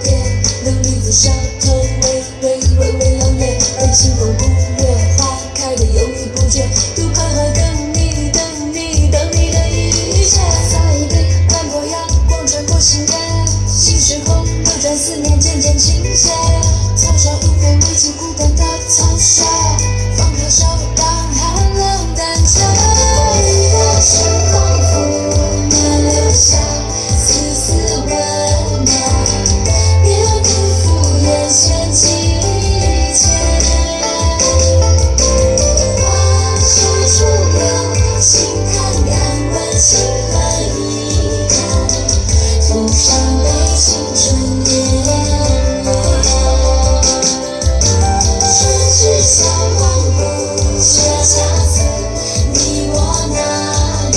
点，流离子小头，微老脸，被清风忽略，花开的犹豫不决，独徘徊等你的一切。撒一杯兰博阳光穿过心间，心是红，流转思念渐渐倾泻。草上无非未尽孤单的草屑，放开手让寒冷淡却。你的心仿佛能留下丝丝温暖，别辜负眼前季节。花车逐流，轻看敢问情何以堪？浮上杯青春年轮，春去笑忘不觉恰似你我那年，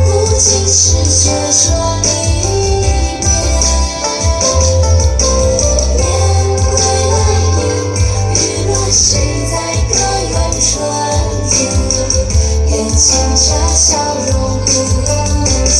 不经事却说离别。雁归来云，雨落谁在歌咏春天？眼前这笑容无限。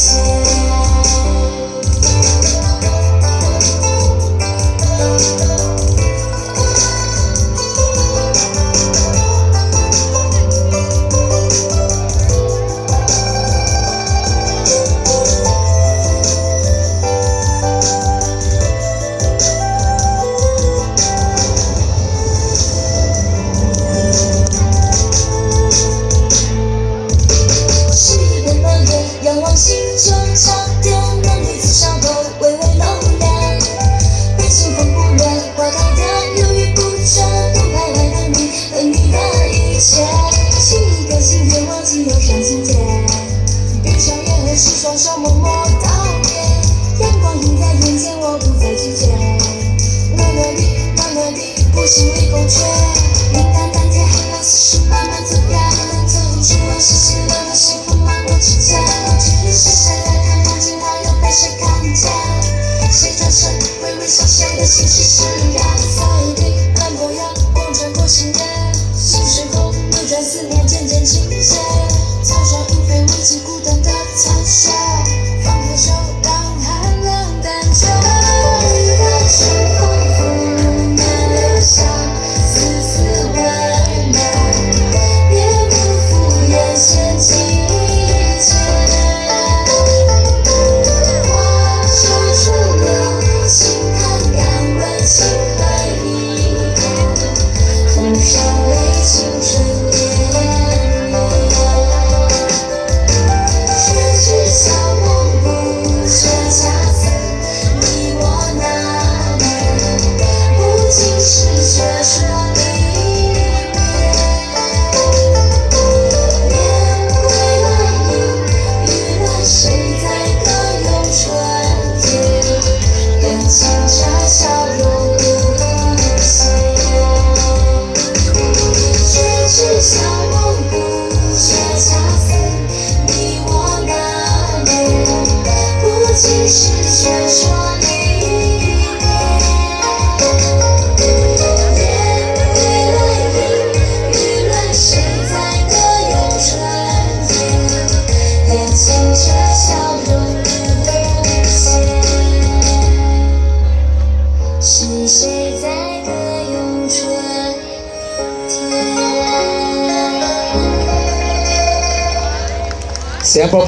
是一片冷月，仰望心中长点，能离子小头，微老脸，被清风忽略，花开的犹豫不决，独徘徊等你的一切。起一个心愿，忘记忧伤情节，闭上眼和是双手默默道别，阳光映在眼前，我不再拒绝。暖暖的，不心里空缺，云淡淡间，海浪似水慢慢走远，走出我视线了的幸福漫过指尖。是谁在看看镜还有被谁看见？谁转身微微笑，谁的心事释然？撒一滴兰博阳光穿过心间，心是红，流转思念渐渐倾泻。草上无非未尽孤单的残雪，放开手让寒冷淡却。你的心仿佛能留下丝丝温暖，别辜负眼前季节。花车逐流，轻看敢问情何以堪？浮上杯青春年轮，春去笑忘不觉恰似你我那年，不经事却说离别。雁归来云，雨落谁在歌咏春天？眼前这笑容无限。春去笑忘不觉恰似你我那年，不经事却说离别。雁归来云，雨落谁在歌咏春天？眼前这笑容无限。是谁在歌咏春天？ Siapa